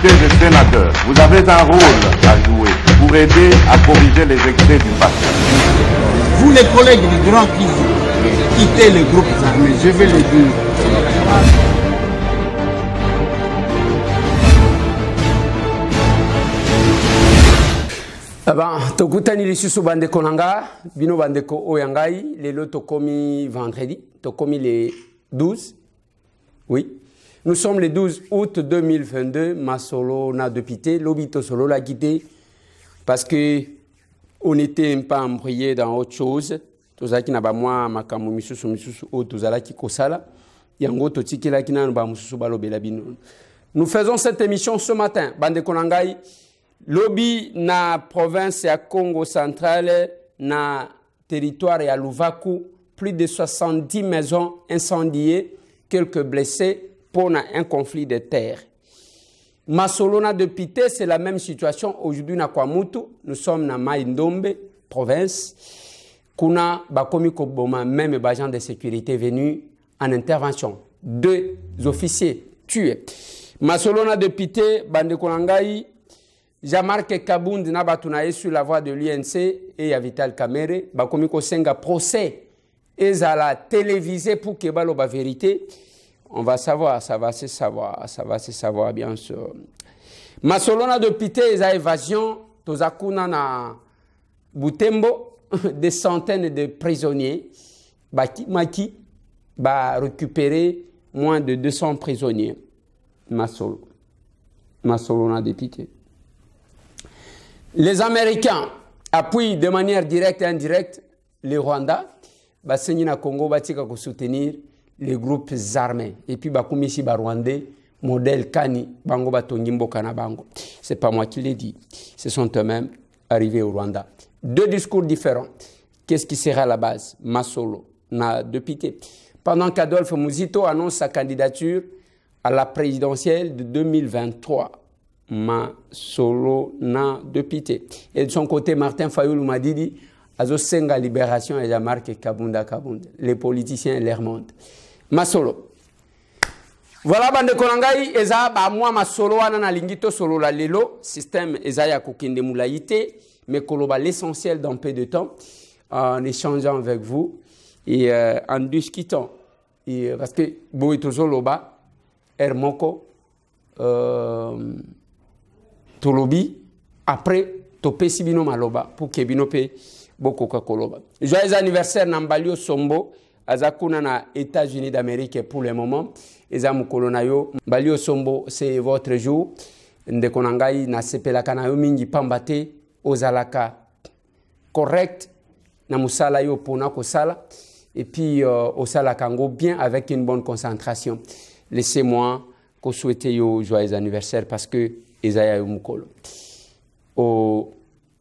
députés et sénateurs, vous avez un rôle à jouer pour aider à corriger les excès du passé. Vous les collègues du grand qui quittez les groupes armés, je vais le dire. Tokutani lisusu bandeko nanga, bino bandeko oyangai, lelo tokomi vendredi, tokomi le 12. Oui. Nous sommes le 12 août 2022, Masolo na dépité, l'obito solo l'a quitté parce que on était un peu embrouillé dans autre chose. Tozaki na ba moi makamu misusu o tozala ki kosala. Yango totiki la kina ba mususu balobela bino. Nous faisons cette émission ce matin, bandeko nangai. Lobby na province ya Congo central, na territoire ya Luvaku, plus de 70 maisons incendiées, quelques blessés pour un conflit de terre. Masolona de Pité, c'est la même situation aujourd'hui na Kwamutu. Nous sommes na Maïndombe, province. Kuna bakomi koboma, même agents de sécurité venus en intervention. 2 officiers tués. Masolona de Pité, Bande Konangai, Jean-Marc Kabound Nabatunaye sur la voie de l'UNC et Yavital Kamere, bakomi kosenga procès et à la télévisée pour que balo ba vérité. On va savoir, ça va se savoir bien sûr. Masolona de Pité, ils ont évasion, tozakuna na Butembo, des centaines de prisonniers, Maki, va récupérer moins de 200 prisonniers. Masolona de Pité. Les Américains appuient de manière directe et indirecte les Rwandais, Basengi na Congo, Batika pour soutenir les groupes armés. Et puis, Bakoumisi Barwandais, modèle Kani, Bango Batongimbo Kanabango. Ce n'est pas moi qui l'ai dit. Ce sont eux-mêmes arrivés au Rwanda. 2 discours différents. Qu'est-ce qui sera la base? Masolo, na de Pité. Pendant qu'Adolphe Muzito annonce sa candidature à la présidentielle de 2023. Masolo, na de Pité. Et de son côté, Martin Fayoulou Madidi, Azosenga Libération et Jean-Marc Kabunda. Les politiciens leur montent. Masolo. Voilà, bande konangai, eza ba moi masolo wana na lingito solo la lelo, système eza ya kokinde moulaïté, mais koloba l'essentiel dans peu de temps, en échangeant avec vous et en discutant. Et, parce que boy tozoloba, Hermoko, Tolobi, après, topé sibino maloba, pour que binope boko kakoloba. Joyeux anniversaire Nambalio Sombo. Azakuna na États-Unis d'Amérique pour le moment. Ezamu kolonayo. Balio Sombo, c'est votre jour. Ndekonangai na sepelaka na yo mingi pambate ozalaka correct na musala yo pona kosala. Et puis osala kango bien avec une bonne concentration. Laissez-moi ko souhaiter yo joyeux anniversaire parce que ezaya yo mukolo. O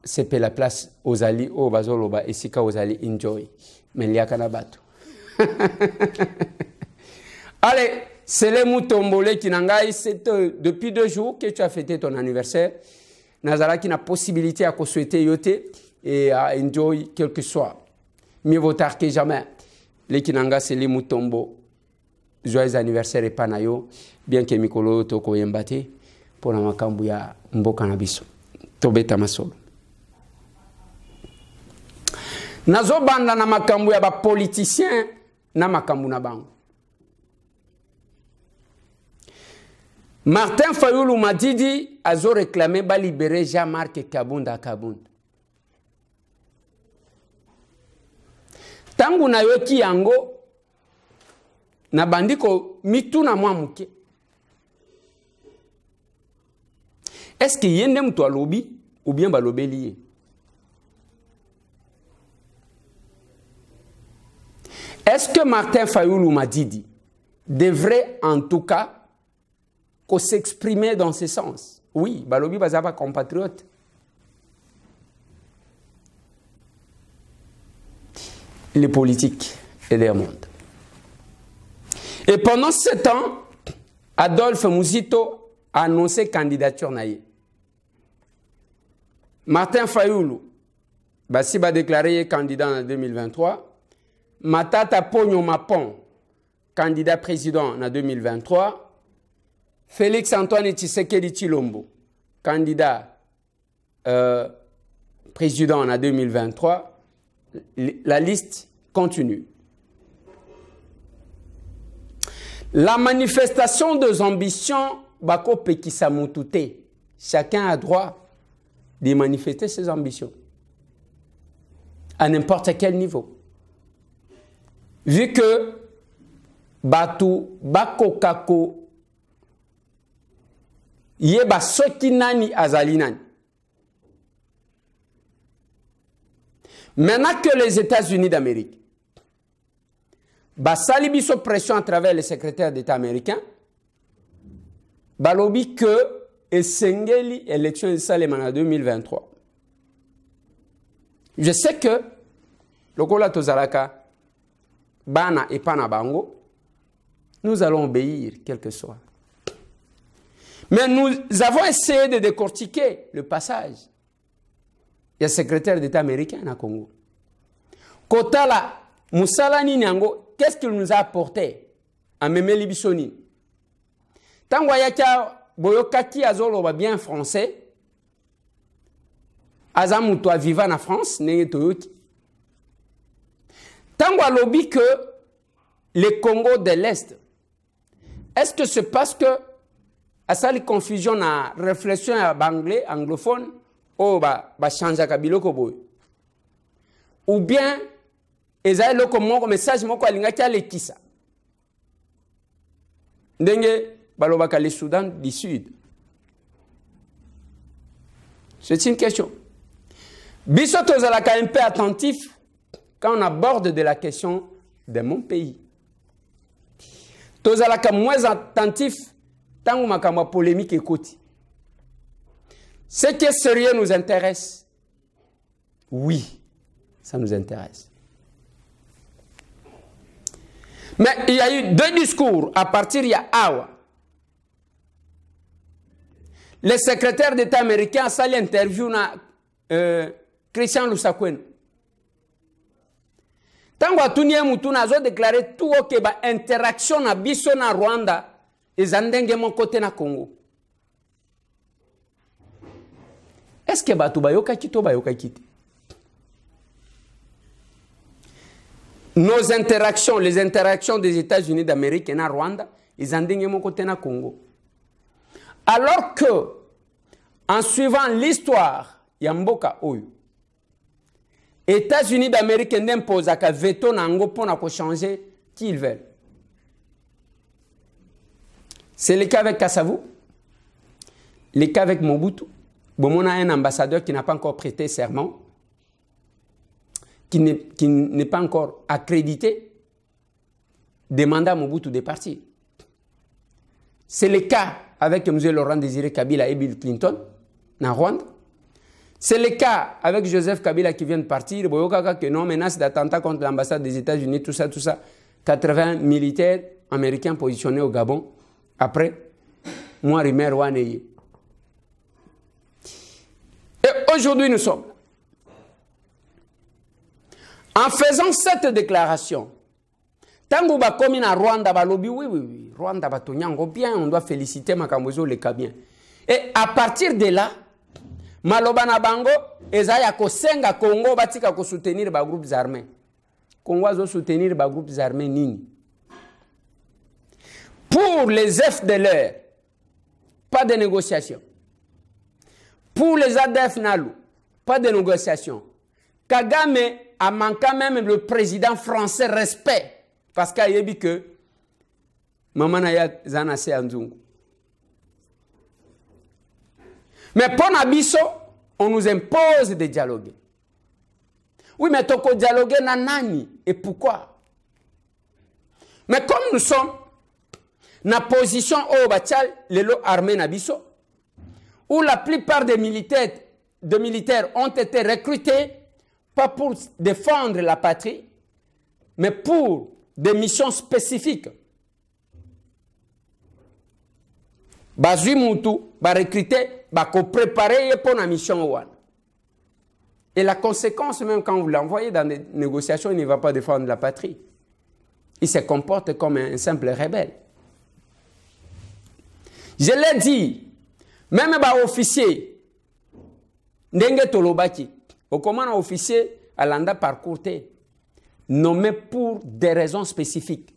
sepe la place ozali o bazoloba esika ozali enjoy. Meliaka na bato. Allez, c'est le Moutombole qui n'engaille. C'est depuis 2 jours que tu as fêté ton anniversaire. Nazara qui n'a possibilité à souhaiter yote et à enjoy quel que soit. Mieux vaut tard que jamais. Les Kinanga, c'est les Moutombo. Joyeux anniversaire et panayo. Bien que Mikolo toko yembate pour la makambu ya mboka na biso. Tobeta masolo. Nazo banda na makambu ya ba politicien na makambu na bango. Martin Fayoulou Madidi azo réclamé ba libérer Jean-Marc Kabunda. Tangu na yoki yango na bandiko mitu na mwa muke. Est-ce que yende mtu alobi ou bien balobeliye? Est-ce que Martin Fayoulou Madidi devrait en tout cas s'exprimer dans ce sens? Oui, Balobi Bazaba compatriote. Les politiques et les mondes. Et pendant ce temps, Adolphe Muzito a annoncé candidature naïe. Martin Fayoulou va déclarer candidat en 2023. Matata Pogno Mapon, candidat président en 2023. Félix Antoine Tshisekedi Tshilombo, candidat président en 2023, la liste continue. La manifestation des ambitions, Bako Pekisa Mutute. Chacun a droit de manifester ses ambitions. À n'importe quel niveau. Vu que Batu Bako Kako Yeba Sokinani Azalinani. Maintenant que les États-Unis d'Amérique basali biso pression à travers les secrétaires d'État américains, balobi que esengeli élection de Salem en 2023. Je sais que lokola tozalaka bana et pana bango, nous allons obéir quel que soit. Mais nous avons essayé de décortiquer le passage. Il y a secrétaire d'État américain au Congo. Kotala Moussalani Nyango, qu'est-ce qu'il nous a apporté à Memeli Bissoni? Tango yaka boyokaki azolo bien français. Azamuto vivant en France, nenge toyoti. Tango lobby que les Congo de l'Est. Est-ce que c'est parce que à ça les confusion à réflexion à anglais anglophone ou ba changer kabiloko boy? Ou bien ezali loko moko message moko alingaki alekisa ndenge balobaka le Soudan du Sud. C'est une question. Biso tozalaka un peu attentif quand on aborde de la question de mon pays. Tozalaka moins attentif tant makambo polémique ekoti. Ce qui est sérieux nous intéresse. Oui, ça nous intéresse. Mais il y a eu deux discours à partir de Awa. Le secrétaire d'État américain a sali interview na Christian Lusakwen. Tango atuni mutu na zo déclaré tout que ba interaction na biso na Rwanda ezandenge mon côté na Congo. Est-ce que batu bayoka kito bayoka kiti? Nos interactions, les interactions des États-Unis d'Amérique et na Rwanda, ils ont mon côté na Congo. Alors que, en suivant l'histoire, Yamboka Oyo, États-Unis d'Amérique n'imposent qu'à veto nango pour changer qui ils veulent. C'est le cas avec Kassavou, le cas avec Mobutu. Bon, on a un ambassadeur qui n'a pas encore prêté serment, qui n'est pas encore accrédité, demanda à Mobutu de partir. C'est le cas avec M. Laurent Désiré Kabila et Bill Clinton, en Rwanda. C'est le cas avec Joseph Kabila qui vient de partir. Que non, menace d'attentat contre l'ambassade des États-Unis, tout ça. 80 militaires américains positionnés au Gabon. Après, moi, Rimer Waneye. Et aujourd'hui, nous sommes. En faisant cette déclaration, Tango ba komi na Rwanda ba lobi oui, Rwanda ba tonyango bien, on doit féliciter Makambozo le Kabien. Et à partir de là, maloba na bango ezaya ko senga Congo batika ko soutenir ba groupes armés. Congo zo soutenir ba groupes armés nini? Pour les FDLR, pas de négociation. Pour les ADF Nalu, pas de négociation. Kagame a manqué même le président français respect. Parce qu'il y a dit que Maman Naya Zanase Anzungu. Mais pour Nabiso, on nous impose de dialoguer. Oui, mais toko dialoguer nanani. Et pourquoi? Mais comme nous sommes dans la position au Bachal, les lots armés Nabiso, où la plupart des militaires ont été recrutés, pas pour défendre la patrie, mais pour des missions spécifiques. Bazui Moutou va recruter, va préparer pour la mission. Et la conséquence, même quand vous l'envoyez dans des négociations, il ne va pas défendre la patrie. Il se comporte comme un simple rebelle. Je l'ai dit, même les officiers, ndenge tolobaki, au commandant officier, à l'anda parcours nommé pour des raisons spécifiques.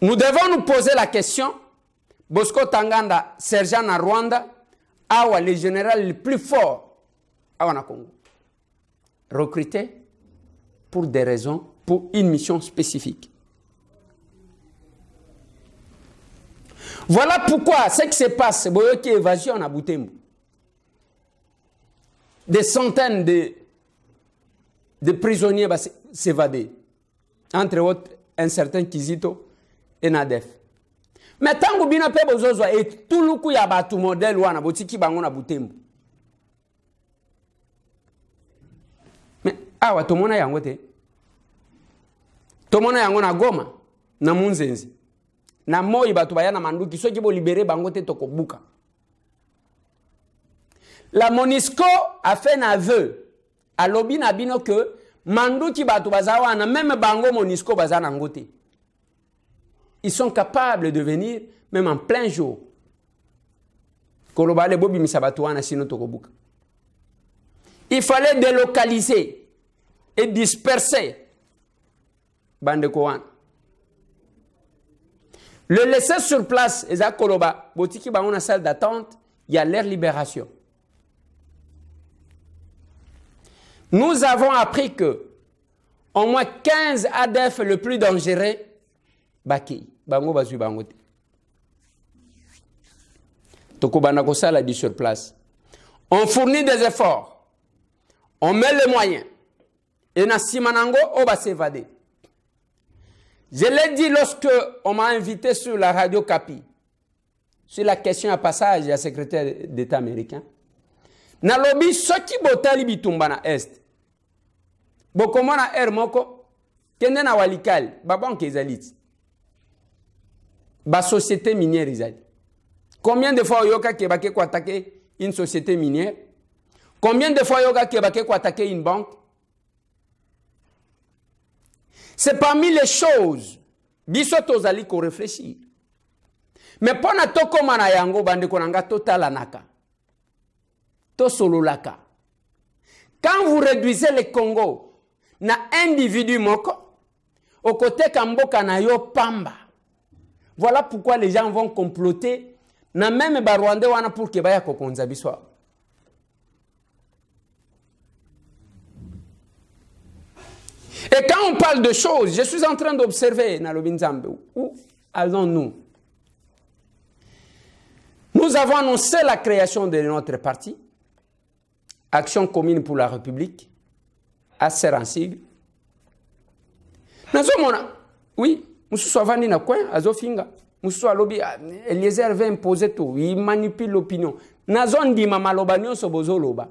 Nous devons nous poser la question, Bosco Tanganda, sergent à Rwanda, awa le général le plus fort awa na Congo, recruté pour des raisons, pour une mission spécifique. Voilà pourquoi ce qui se passe, c'est qu'il y a évasion à Butembo. Des centaines de prisonniers vont s'évader. Entre autres, un certain Kizito et Nadef. Mais tant que bina pe bozozo et tout le coup y a batu modèle wana botiki bango na Butembo. Mais awa tomona yango te. Tomona yango na Goma na Munzenzi. Na moi batu baya na manduki soki bo libérer bango te tokobuka. La MONUSCO a fait un aveu à l'obi na bino que manduki batu bazawa na même bango MONUSCO bazana ngote. Ils sont capables de venir même en plein jour. Il fallait délocaliser et disperser Bande Koan. Le laisser sur place, Eza Koloba, Botiki ba une salle d'attente, il y a leur libération. Nous avons appris que au moins 15 ADF le plus dangereux Baki, bango bazu bangote. Toko banako sala dit sur place. On fournit des efforts. On met les moyens. Et na simanango on va s'évader. Je l'ai dit lorsque on m'a invité sur la radio Kapi. Sur la question à passage du secrétaire d'État américain. Na lobby soki botali bitumba na est. Bokomona moko kende na walikal babanke ezaliti. La société minière, Isaac. Combien de fois Yoka Kebake ko attaquer une société minière? Combien de fois Yoka Kebake ko attaquer une banque? C'est parmi les choses, bisoto zali ko réfléchir. Mais pour na toko mana yango bande konanga total naka. To solo laka. Quand vous réduisez le Congo na individu moko, au côté kamboka na yo pamba. Voilà pourquoi les gens vont comploter na même Barwande wana pour que baya kokonza biswa. Et quand on parle de choses, je suis en train d'observer na Lobinzambe, où allons-nous? Nous avons annoncé la création de notre parti, Action commune pour la République, assez sensible. Oui. Moussou Avani na coin, Azofinga. Moussou Alobi, Eliezer veut imposer tout. Il manipule l'opinion. Nazon di mama lobanyo sobozo loba.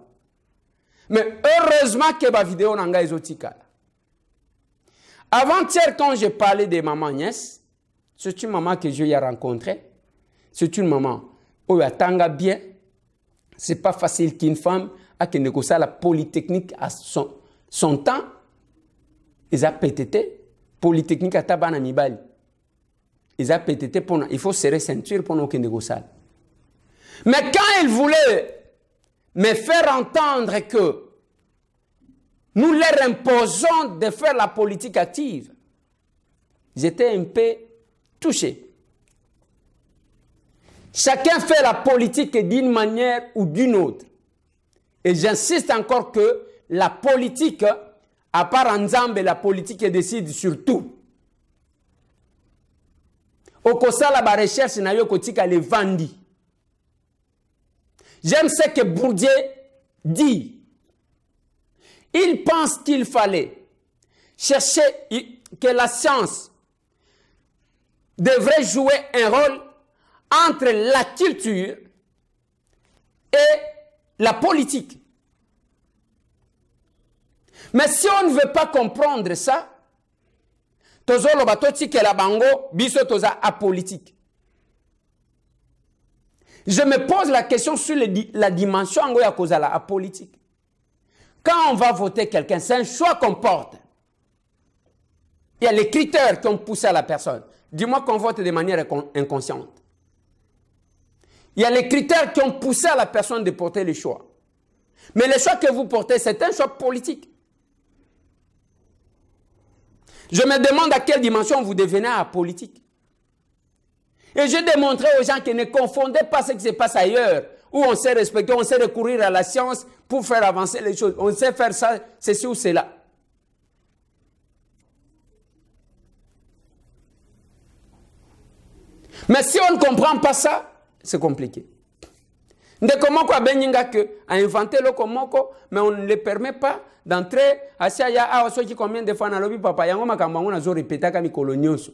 Mais heureusement que ma vidéo n'anga exotica. Avant-hier, quand j'ai parlé de maman Niès, c'est une maman que je y ai rencontrée. C'est une maman où elle tanga bien. C'est pas facile qu'une femme a que négocier la polytechnique à son temps. Ils ont pété. Polytechnique à Tabana Mibali. Ils ont pété pour il faut serrer ceinture pour nous négocier. Mais quand ils voulaient me faire entendre que nous leur imposons de faire la politique active, j'étais un peu touché. Chacun fait la politique d'une manière ou d'une autre. Et j'insiste encore que la politique, à part Nzambe, la politique décide sur tout. Au Kosala, la recherche n'a eu qu'au les vendis. J'aime ce que Bourdieu dit. Il pense qu'il fallait chercher que la science devrait jouer un rôle entre la culture et la politique. Mais si on ne veut pas comprendre ça, tozolo batoti ke la bango biso toza apolitique. Je me pose la question sur la dimension ango ya kozala apolitique. Quand on va voter quelqu'un, c'est un choix qu'on porte. Il y a les critères qui ont poussé à la personne. Dis-moi qu'on vote de manière inconsciente. Il y a les critères qui ont poussé à la personne de porter le choix. Mais le choix que vous portez, c'est un choix politique. Je me demande à quelle dimension vous devenez apolitique. Et je démontrais aux gens qui ne confondaient pas ce qui se passe ailleurs, où on sait respecter, on sait recourir à la science pour faire avancer les choses. On sait faire ça, ceci ou cela. Mais si on ne comprend pas ça, c'est compliqué. De comment quoi Beninga que a inventé le komoko, mais on ne le permet pas d'entrer à Siaya à ceux qui combien de fois dans le papa yango makambango na zo répéter comme colonioso.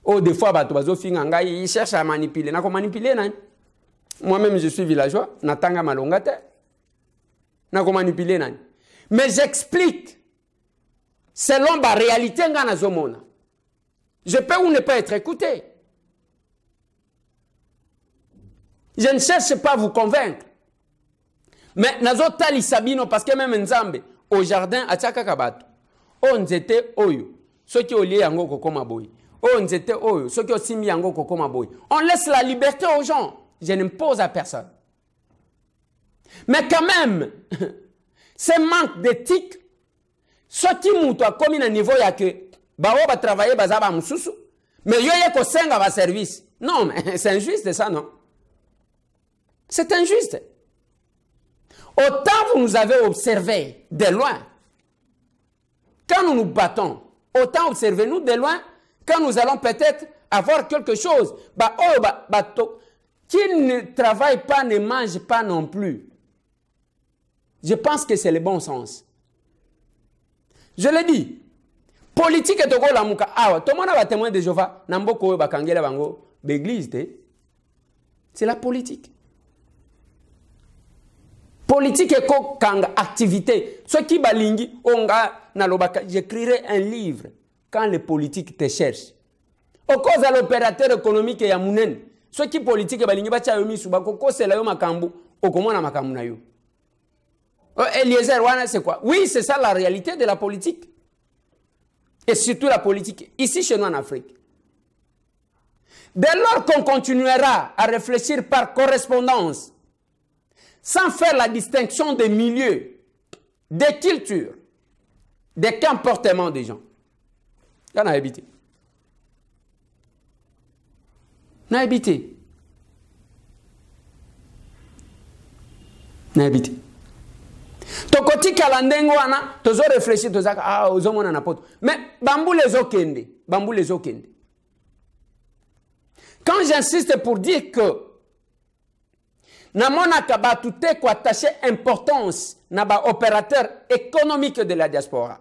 Oh des fois bato bazo finga ils cherchent à manipuler. Na ko manipuler na. Moi-même je suis villageois, natanga malonga te. Na ko manipuler na. Mais j'explique selon la réalité ngana zomona. Je peux ou ne pas être écouté. Je ne cherche pas à vous convaincre. Mais nazo tali sabino parce que même Nzambe au jardin à Tchakakabato. On était oyo. Ceux qui ont lié yango kokoma boy. On était oyo. Ceux qui ont simi yango kokoma boy. On laisse la liberté aux gens. Je n'impose à personne. Mais quand même, ce manque d'éthique, ceux qui moutent comme un niveau ya que bao va travailler bazaba mususu. Mais yo yeko senga va service. Non, mais c'est injuste ça non. C'est injuste. Autant vous nous avez observé de loin, quand nous nous battons, autant observez-nous de loin, quand nous allons peut-être avoir quelque chose. Qui ne travaille pas ne mange pas non plus. Je pense que c'est le bon sens. Je l'ai dit. Politique est au la muka. Ah, tout le monde a témoin de Jéhovah. Namboko bakangela bango l'église. C'est la politique. Politique et kanga activité. Ce qui balingi, j'écrirai un livre quand les politiques te cherchent. Au cause à l'opérateur économique et à Mounen. Ce qui politique balingi bacha yomi subako ko c'est la yo makambu okomona makambu na yo. Eliezer wana c'est quoi? Oui, c'est ça la réalité de la politique. Et surtout la politique ici chez nous en Afrique. Dès lors qu'on continuera à réfléchir par correspondance sans faire la distinction des milieux, des cultures, des comportements des gens. On a habité. On a habité. On a habité. Tokoti kalandengo wana, tozo réfléchir, tozo ah ozo na poto. Mais bambou les okende, bambou les okende. Quand j'insiste pour dire que namona kaba tout ko attaché importance na ba opérateur économique de la diaspora.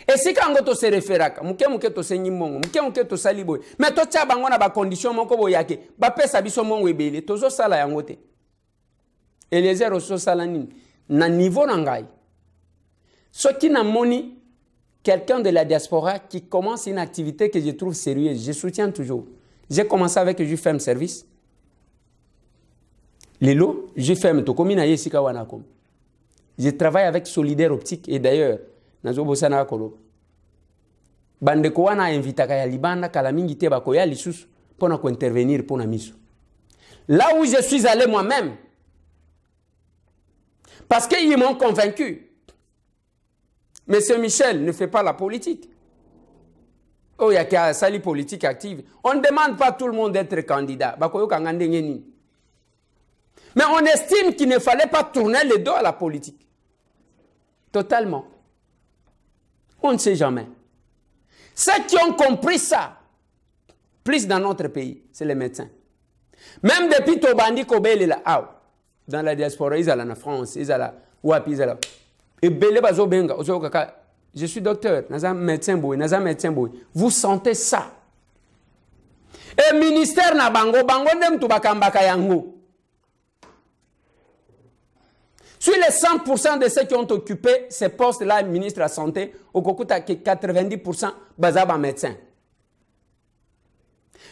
Et si quand to se référaka, muke to senyi mongo, muke to saliboy, mais to tcha bango na ba condition moko boyake, ba pesa biso mongo ebele, tozo sala yango te. Eliezer oso sala nini na niveau nangai. Ce qui n'a moni quelqu'un de la diaspora qui commence une activité que je trouve sérieuse, je soutiens toujours. J'ai commencé avec JFM Service. Lelo, JFM Tokomina Yesika Wanakom. Je travaille avec Solidaire Optique et d'ailleurs, Nazo Bosana Kolo. Bandeko wana invitaka ya libanda kala mingi te bakoya lisusu pona ko intervenir pona miso. Là où je suis allé moi-même, parce qu'ils m'ont convaincu. Monsieur Michel ne fait pas la politique. Oh, il y a qu'à sali politique active. On ne demande pas tout le monde d'être candidat. Mais on estime qu'il ne fallait pas tourner le dos à la politique. Totalement. On ne sait jamais. Ceux qui ont compris ça, plus dans notre pays, c'est les médecins. Même depuis Tobandi Kobele là, dans la diaspora, ils sont en France, ils sont là, Wapi, ils sont là. Et Bele Bazo Benga, je suis docteur, médecin boy. Vous sentez ça. Et ministère na bango dem tu bakambaka yango. Sur les 100% de ceux qui ont occupé ces postes-là, ministre de la Santé, au Kokuta, 90% bazaba médecins.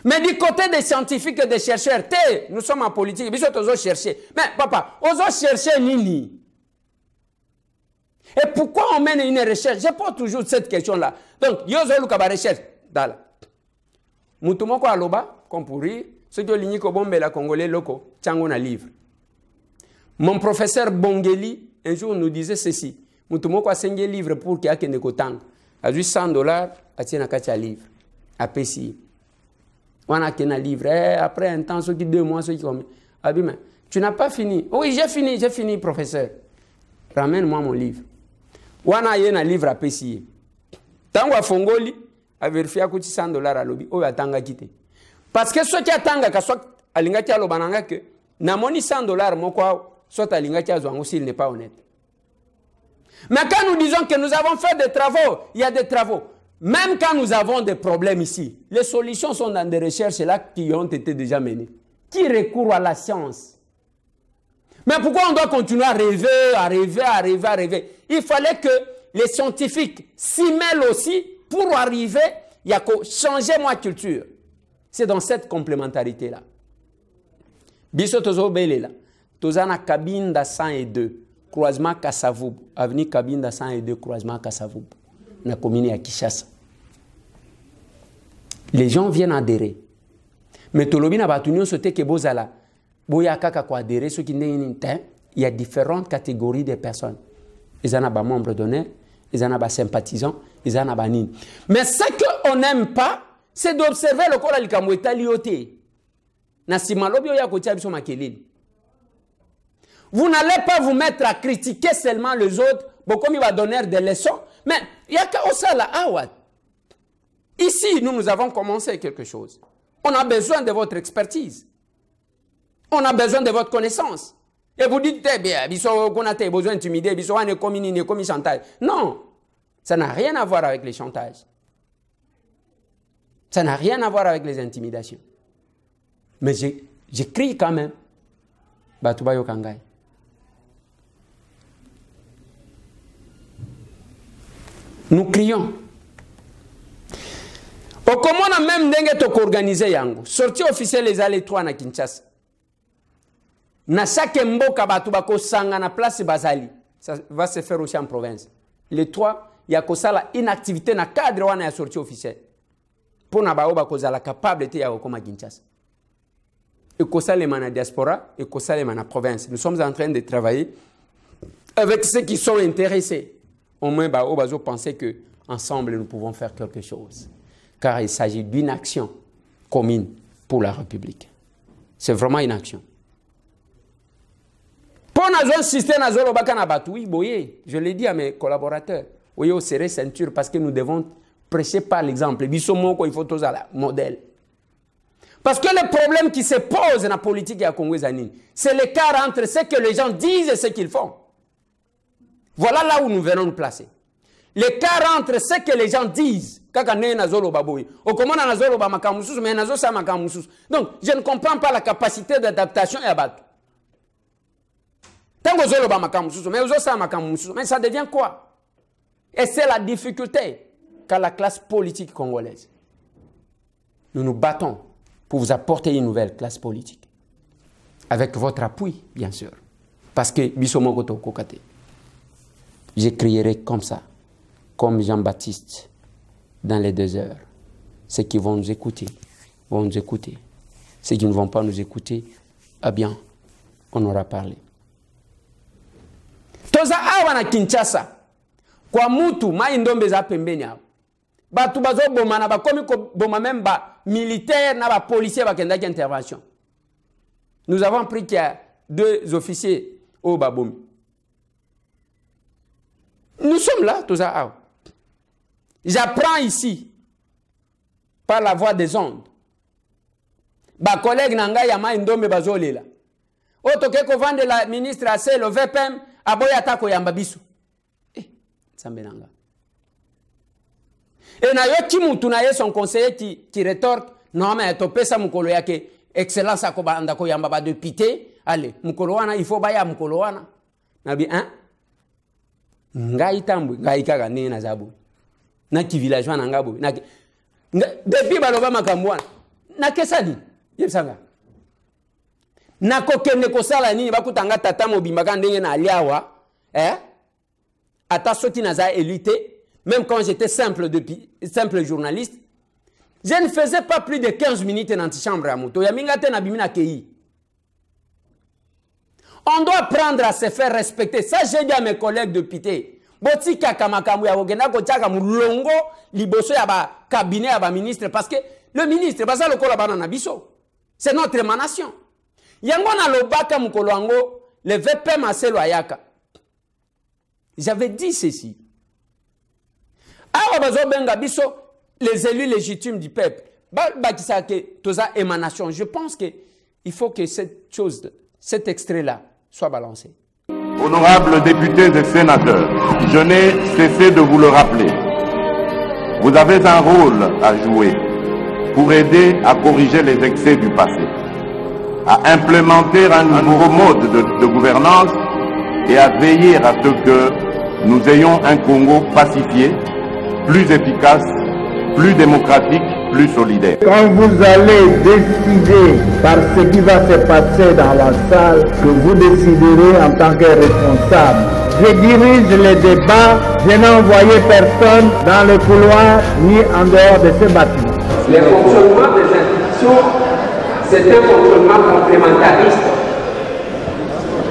Mais du côté des scientifiques et des chercheurs, nous sommes en politique, nous sommes chercher. Mais papa, nous sommes chercher nini. Et pourquoi on mène une recherche? Je pose toujours cette question-là. Donc, yozo luka ba recherche. Dala. Mutumoko aloba, comme pour rire, ceux qui ont ligné ko bombe la congolais loko tiango na livre. Mon professeur Bongeli un jour nous disait ceci, mutumoko a 5 livres pour qu'il y ait kotang. A juste $100 a tiena katia livre. A pesi. On a un livre après un temps ceux qui 2 mois ceux qui comme abi mais tu n'as pas fini. Oui, j'ai fini professeur. Ramène-moi mon livre. On a un livre à pesi. Tango a fongoli a vérifié à coûter $100 à lobby o atanga kité. Parce que ceux qui attendent que soit alinga kia lobananga que na moni $100 moko soit alinga kia zo s'il n'est pas honnête. Mais quand nous disons que nous avons fait des travaux, il y a des travaux. Même quand nous avons des problèmes ici, les solutions sont dans des recherches là qui ont été déjà menées. Qui recourt à la science? Mais pourquoi on doit continuer à rêver? Il fallait que les scientifiques s'y mêlent aussi pour arriver à changer ma culture. C'est dans cette complémentarité-là. Biso tozo belela. Tozana Kabinda 102, croisement Kassavoub. Avenue Kabinda 102, croisement Kassavoub. Na commune à Kinshasa. Les gens viennent adhérer. Mais tolobi na batunyo sote ke bozala. Boya kaka ko adhérer ceux qui n'ont il y a différentes catégories de personnes. Ils en ont des membres d'honneur, ils en ont des sympathisants, ils en ont des nines. Mais ce qu'on n'aime pas, c'est d'observer le corps de l'Ikamoueta lioté. Vous n'allez pas vous mettre à critiquer seulement les autres, beaucoup il va donner des leçons. Mais il y a qu'à ça là, ici, nous avons commencé quelque chose. On a besoin de votre expertise. On a besoin de votre connaissance. Et vous dites, eh bien, qu'on a besoin d'intimider, comme chantage. Non, ça n'a rien à voir avec les chantages. Ça n'a rien à voir avec les intimidations. Mais j'écris quand même. Batubayo Kangai. Nous crions. Au comment on a même organisé yango. Sortie officielle les allées 3 na Kinshasa. Na chaque mboka batu bako sanga na place bazali. Ça va se faire aussi en province. Les 3, il y a kosala inactivité na cadre wana ya sortie officielle. Pour na baoba kozala capable te ya okoma Kinshasa. Et kosala mana diaspora et kosala mana province. Nous sommes en train de travailler avec ceux qui sont intéressés. Au moins baoba zo penser que ensemble nous pouvons faire quelque chose. Car il s'agit d'une action commune pour la République. C'est vraiment une action. Pour nous insister dans le oui, boye, je l'ai dit à mes collaborateurs, oui, on serrer ceinture parce que nous devons prêcher par l'exemple. Il faut tous à modèle. Parce que le problème qui se pose dans la politique à Congo, c'est l'écart entre ce que les gens disent et ce qu'ils font. Voilà là où nous venons nous placer. L'écart entre ce que les gens disent. Donc, je ne comprends pas la capacité d'adaptation et abattu. Mais ça devient quoi? Et c'est la difficulté qu'a la classe politique congolaise. Nous nous battons pour vous apporter une nouvelle classe politique. Avec votre appui, bien sûr. Parce que j'écrirai comme ça, comme Jean-Baptiste, dans les 2 heures. Ceux qui vont nous écouter, vont nous écouter. Ceux qui ne vont pas nous écouter, ah bien, on aura parlé. Toza awa na Kinshasa kwa mutu mai ndombe za pembeni hapo batu bazo boma na bakomi ko boma même ba militaire na ba policier bakenda ki intervention. Nous avons appris qu'il y a 2 officiers au Babomi. Nous sommes là toza awa. J'apprends ici par la voix des ondes. Ba collègue nanga ya mai ndombe bazolela. Otoke ko vendre la ministre a le VPM aboya tako yamba biso. Sambenanga. Et na yo kimutu na son conseiller qui rétorque non mais to pesa mukolo yake excellence akobanda ko yamba ba député allez mukolo wana il faut baya mukolo wana na bi ngai tambu ngai kaka ne na zabu na ki villageois na ngabo na depuis baloba makambo wana na kesali yebsanga na kokende kosala nini bakutanga tata mobimba ka ndenge na aliawa ata soti naza élité même quand j'étais simple journaliste Je ne faisais pas plus de 15 minutes dans l'antichambre à moto. On doit apprendre à se faire respecter. Ça, j'ai dit à mes collègues de Pité. Botika kamakamu ya ogenda ko tchaka mulongo liboso ya ba cabinet ya ba ministre parce que le ministre basa lokola bana na biso. C'est notre émanation. Yango na lobaka mukolo ango le VP Marcelo Ayaka. J'avais dit ceci. Les élus légitimes du peuple, émanation. Je pense qu'il faut que cette chose, cet extrait-là, soit balancé. Honorables députés et sénateurs, je n'ai cessé de vous le rappeler. Vous avez un rôle à jouer pour aider à corriger les excès du passé, à implémenter un nouveau mode de gouvernance et à veiller à ce que nous ayons un Congo pacifié, plus efficace, plus démocratique, plus solidaire. Quand vous allez décider par ce qui va se passer dans la salle, que vous déciderez en tant que responsable. Je dirige les débats, je n'ai envoyé personne dans le couloir ni en dehors de ce bâtiment. Le fonctionnement des institutions, c'est un fonctionnement complémentariste.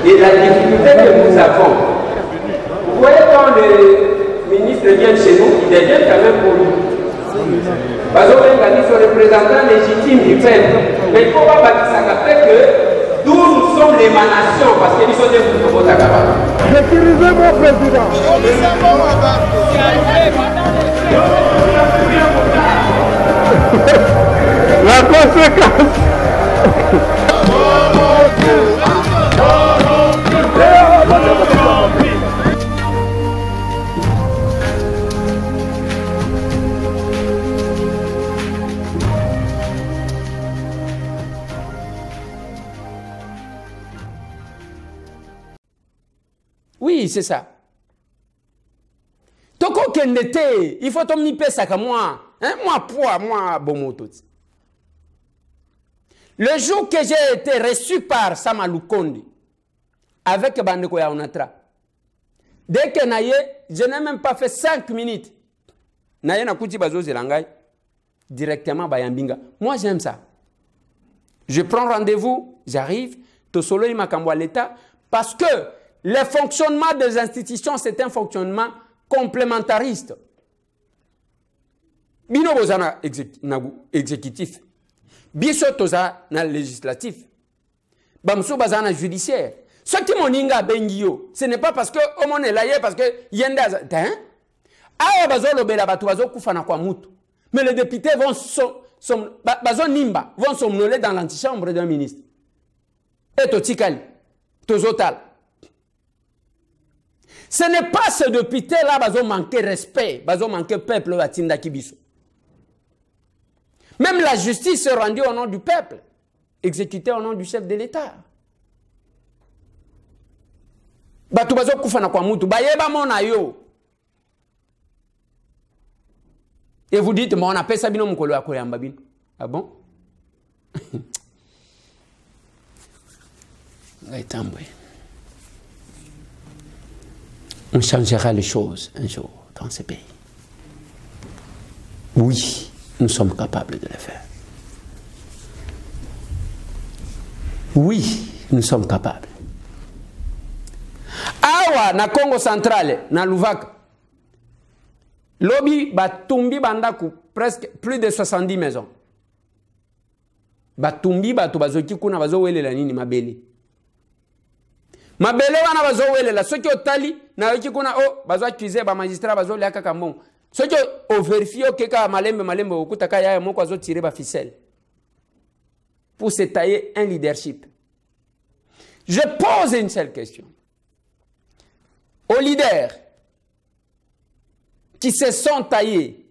Et la difficulté que nous avons, vous voyez quand le ministre vient chez nous, il devient quand même pour nous. Parce que sont représentants légitimes du peuple. Mais il ne faut pas bâtir que nous sommes l'émanation parce que nous sommes des groupes de Takaba. Sécurisez mon président. La conséquence. Oui, c'est ça. Toko kendete, il faut ton mi pesa ka moi, hein, moi bomoto. Le jour que j'ai été reçu par Sama Lukonde avec Bandeko ya Onatra, dès que naye, je n'ai même pas fait 5 minutes. Naye na kuti bazo zelangai directement bayambinga. Moi j'aime ça. Je prends rendez-vous, j'arrive, to solo makambo à l'état parce que le fonctionnement des institutions, c'est un fonctionnement complémentariste. Bino bozana exécutif. Biso toza na législatif. Bamsou bazana judiciaire. Ce qui moninga bengio, ce n'est pas parce que on est là parce que yenda hein? Aya bazo lobela batu bazo kufana kwa mutu. Mais les députés vont bazo nimba vont somnoler dans l'antichambre d'un ministre. Et totikali, tozotal. Ce n'est pas ce député-là qui ont manqué respect, qui ont manqué peuple à Tinda Kibiso. Même la justice est rendue au nom du peuple, exécutée au nom du chef de l'État. Batu bazo kufana kwa mutu, bayeba mona yo. Et vous dites, mais on appelle ça bino mukolo akoyamba bino. Ah bon? On changera les choses un jour dans ce pays. Oui, nous sommes capables de le faire. Oui, nous sommes capables. Awa, na Congo central, na Luvaka, Lobi batumbi bandaku presque plus de 70 maisons. Batumbi batu bazoki kuna bazowelela nini mabele. Mabele wana bazowelela soki otali na yoki kuna bazo accuser ba magistrat bazo liaka kambon. Soki o vérifier que ka malembe okutaka ya moko azo tirer ba ficelle. Pour se tailler un leadership. Je pose une seule question. Aux leaders qui se sont taillés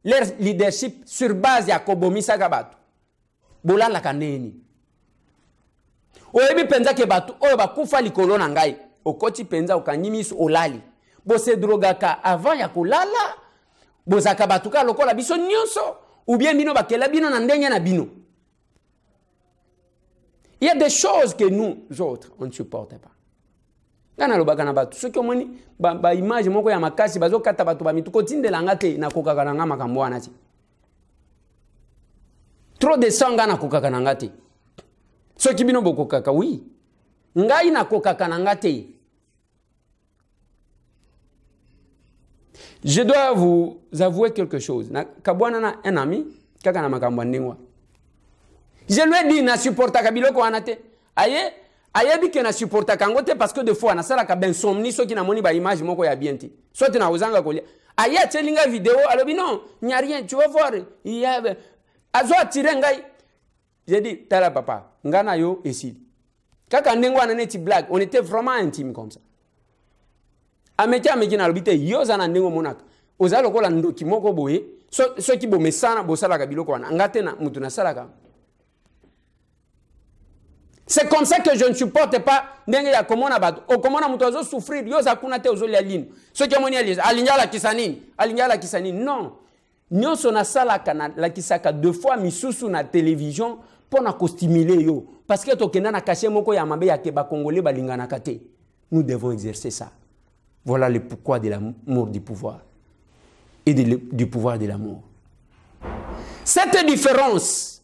leur leadership sur base ya Kobomisa Gabatu. Bola la kaneni. Oyebi penza ke batu oyo bakufa likolo na ngai. Okoti penza okanyimisu olali. Bo se drogaka avant ya kolala. Bo zaka batuka lokola biso nyonso ou bien bino bakela bino na ndenge na bino. Il y a des choses que nous autres on ne supporte pas. Ngana lobaka na batu soki omoni ba image moko ya makasi bazo kata batu ba mituko tindelanga te na kokaka na makambo wana ti. trop de sang nga na kokaka na nga te. Soki bino bokokaka, oui. Ngai na kokaka na nga te. Je dois vous avouer quelque chose. Kabwana na un ami, kaka na makambo ndengwa. Je lui ai dit na supporta kabilo ko anate. Aye bi ke na supporta kangote parce que des fois na sala ka ben somni soki na moni ba image moko ya bien ti. Soit na ozanga kolia. Aye telinga vidéo alobi non, il n'y a rien, tu vas voir. Il y a azo atire ngai. J'ai dit tala papa, ngana yo ici. Kaka ndengwa na neti blague, on était vraiment intime comme ça. Ameki na lobite yo zana ndengo monaka ozalo kola ndoki moko boye so ki bo mesana bo sala ka biloko wana ngate na mutu na sala ka. C'est comme ça que je ne supporte pas ndenge ya komona bato o komona mutu azo souffrir yo za kuna te ozoli aline so ki amoni alinyala kisanini non nyonso na sala kana la kisaka deux fois misusu na télévision pour na stimuler yo parce que tokenda na caché moko ya mabe ya ke ba congolais balingana kate. Nous devons exercer ça. Voilà le pourquoi de l'amour du pouvoir et du pouvoir de l'amour. Cette différence,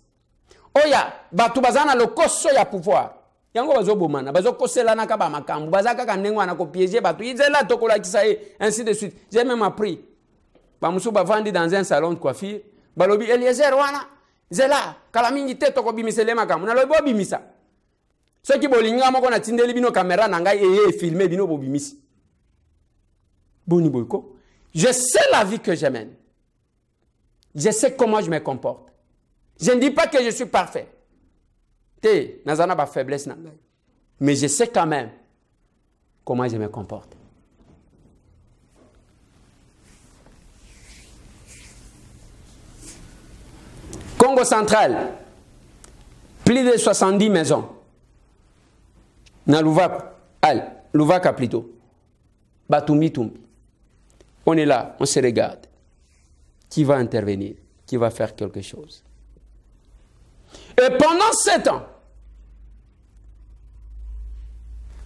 oya, batu bazana le koso ya pouvoir. Yango bazo bomana, bazo kosela na kaba makambu, bazaka kanengwa na ko piéger batu, izela tokola kisaye, ainsi de suite. J'ai même appris. Ba musu bavandi dans un salon de coiffure, balobi Eliezer wana, zela, kala mingi te toko bimisele makambu, na lobo bimisa. Ceux qui bolinga moko na tindeli bino caméra na ngai et filmer bino bo bimisi. Boni boyko, je sais la vie que je mène. Je sais comment je me comporte. Je ne dis pas que je suis parfait. Té, nazana ba faiblesse na. Mais je sais quand même comment je me comporte. Congo central, plus de 70 maisons. Na Louvaka plutôt. Batumbi Tumbi. On est là, on se regarde. Qui va intervenir? Qui va faire quelque chose? Et pendant 7 ans,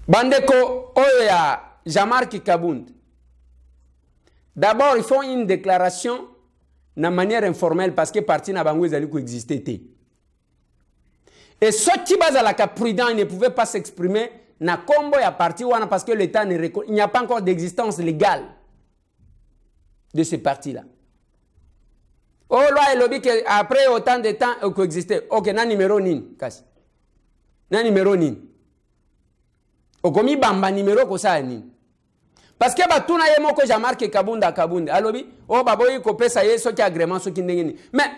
Bandeko Oya Jean-Marc Kabound, d'abord ils font une déclaration de manière informelle parce que parti na bango ezali coexister. Et ceux qui basent à la cap prudent, ils ne pouvaient pas s'exprimer na combo ya parti wana parce que l'État ne reconnaît, il n'y a pas encore d'existence légale de ce parti-là. Oh, loi et lobby après autant de temps coexister. Ok, na numéro nin, kasi. Na numéro nin. Okomi bamba numéro ko sa nin. Parce que batuna ye moko Jean-Marc Kabunda. Alobi, oh baboyi ko pesa ye so ki agrément so ki ndengeni. Mais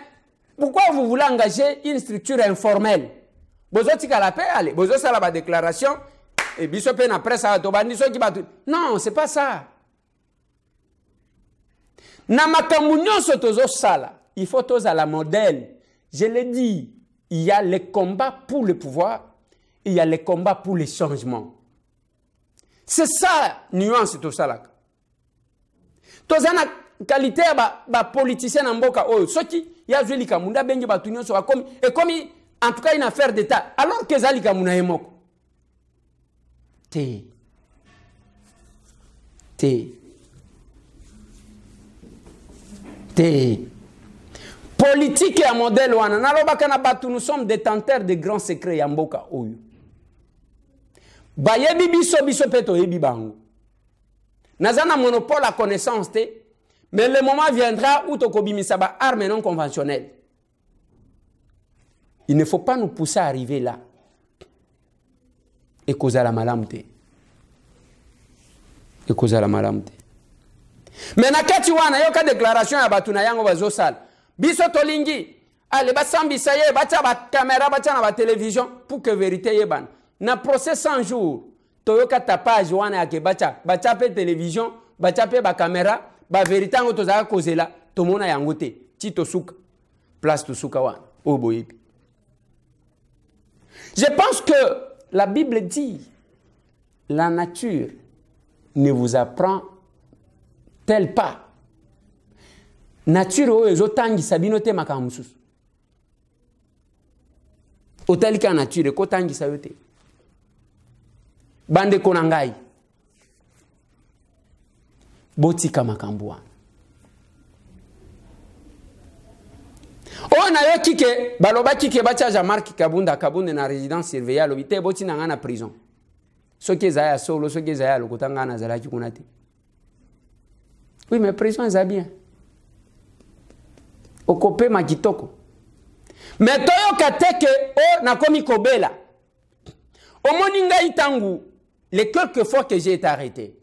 pourquoi vous voulez engager une structure informelle? Bozo tika la paix, allez, bozo sala ba déclaration et biso pe na presse a to bandi so ki batu. Non, c'est pas ça. Na makambu nyonso tozo sala, il faut tous à la modèle. Je l'ai dit, il y a les combats pour le pouvoir, et il y a les combats pour les changements. C'est ça, nuance tout ça là. Tous na qualité ba politicien en mboka oyo. Soki ya zeli kamunda bengi batu nyonso comme et comme en tout cas une affaire d'état. Alors que zali kamuna yemoko. Te. Politique et un modèle wana nalobaka na batu nous sommes détenteurs de grands secrets ya mboka oyo. Bayebi biso peto yebi bango. Nazana monopole à connaissance te, mais le moment viendra où tokobimisa ba armes non conventionnelles. Il ne faut pas nous pousser à arriver là. Et causer la malamte. Mais na kati wana yoka déclaration ya batu na yango bazo sala. Biso tolingi ale basambisa ye bacha ba caméra bacha na ba télévision pour que vérité yeban. Na procès 100 jours toyoka tapage wana ya ke bacha pe télévision bacha pe ba caméra ba vérité ngo tozaka kozela tomona yango te ti tosuka place tosuka wana oboyebi. Je pense que la Bible dit la nature ne vous apprend tel pas. Nature o ezotangi sabino te makamususu. Otalika nature ko tangi sayote. Bande konangai. Botika makambua. On a eu kike baloba kike bacha Jean-Marc Kabunda na résidence surveillée lobité boti na ngana prison. Soki zaya solo soki zaya lokotanga na zala kikunate. Oui mais prison ça bien. Okope makitoko. Mais toyo kateke o na komi kobela. Au moninga itangu les quelques fois que j'ai été arrêté.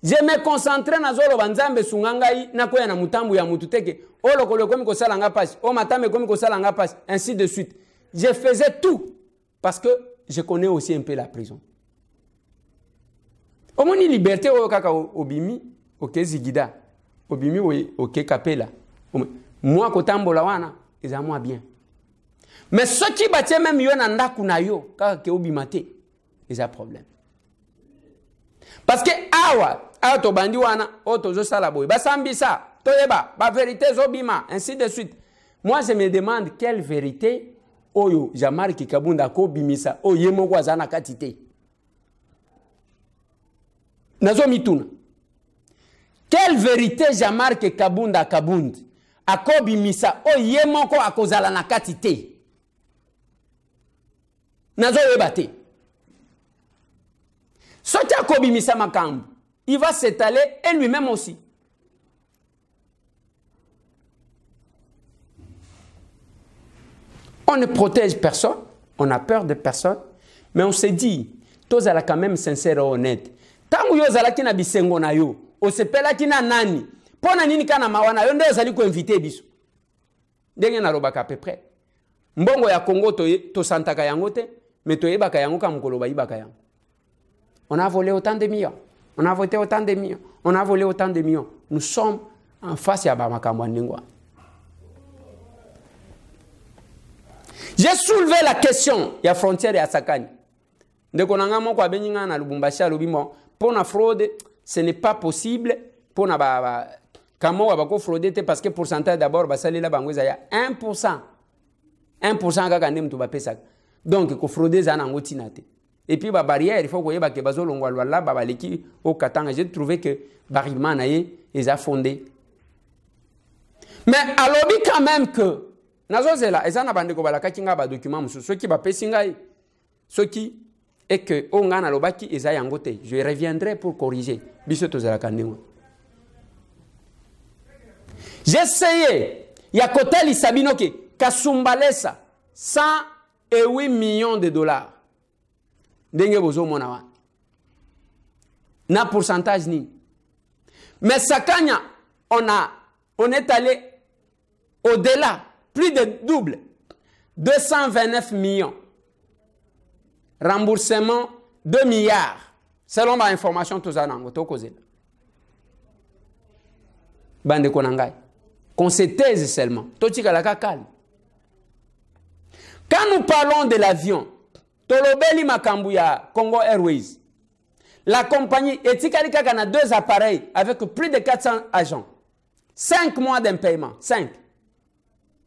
Je me concentrais na zolo banzambe sungangai na koya na mutambu ya mututeke o lokolo komi ko salanga passe o matame komi ko salanga passe ainsi de suite. Je faisais tout parce que je connais aussi un peu la prison. Au moni liberté o kaka obimi ok zigida obimi ok kapela moi kotambola wana eza moi bien. Mais ce qui batie même yo na ndaku na yo kaka ke obimate eza problème. Parce que awa to bandi wana o tozo sala boy basambisa toyeba ba vérité zobima ainsi de suite. Moi je me demande quelle vérité oyo Jean-Marc Kabunda ko bimisa o yemo kwa zana katite. Nazo mituna. Quelle vérité Jean-Marc Kabunda Kabundi ako bimisa o yemo ko akozala na katite. Nazo yebate. Sotia Kobi Misa Makambu, il va s'étaler et lui-même aussi. On ne protège personne, on a peur de personne, mais on se dit, tous ala quand même sincère et honnête. Tant que vous avez na bisengo na yo, o sepela kina nani, pona nini kana mawana yo ndio zali ko inviter biso. Ndenge na robaka à peu près. Mbongo ya Congo to santaka yango te, mais to yebaka yango ka mukolo ba yibaka yango. On a volé autant de millions. On a voté autant de millions. On a volé autant de millions. Nous sommes en face à Bamakambo Ndingwa. J'ai soulevé la question. Il y a frontière et à Sakani. Pour la fraude, ce n'est pas possible. Pour la fraude, parce que le pourcentage d'abord, il y a 1%. 1% donc, il faut frauder ça. Et puis, la barrière, il faut que les gens au Katanga. J'ai trouvé que Barimana est fondé. Mais à l'objet quand même que, ce qui va passer, ce qui est que, je reviendrai pour corriger. J'ai essayé, il y a Kotali Sabinoke, Kasumbalesa, 108 millions de dollars. Na pourcentage ni. Mais Sakanya, on est allé au-delà, plus de double, 229 millions. Remboursement 2 milliards, selon ma information tous en ango to cause. Bande konangai. Qu'on se taise seulement. Totika la calme. Quand nous parlons de l'avion, Tolobeli Makambuya, Congo Airways. La compagnie Etikalika a 2 appareils avec plus de 400 agents. 5 mois d'impaiement. 5.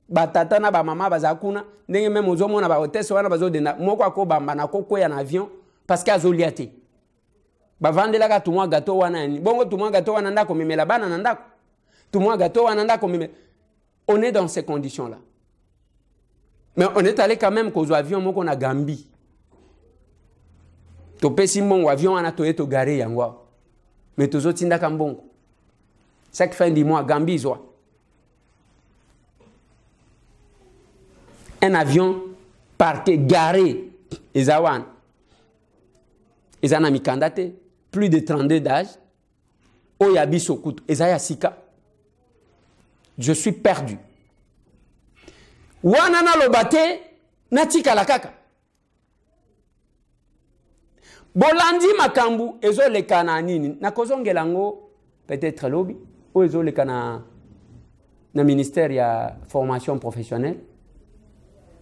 Batata na ba mama bazakuna, ndenge même ozomo na ba hôtesse wana bazodena moko akobamba na koko ya avion parce que azoliate. Ba vandela ka tumwa gâteau wana ni. Bongo tumwa gâteau wana ndako memela bana na ndako. Tumwa gâteau wana ndako memela. On est dans ces conditions-là. Mais on est allé quand même qu'aux avions moko na Gambie. To pesi mbongo avion wana to eto garé yango. Mais tozo tinda kambongo. Chaque fin du mois Gambie zoa. Un avion parqué garé Ezawan. Ezana mikandate plus de 32 d'âge. Oyabi Sokutu Ezaya Sika. Je suis perdu. Wanana lobate natika la kaka. Bolandi makambu ezo le kana nini na kozongelango peut-être lobby ou ezo le kana na ministère ya formation professionnelle.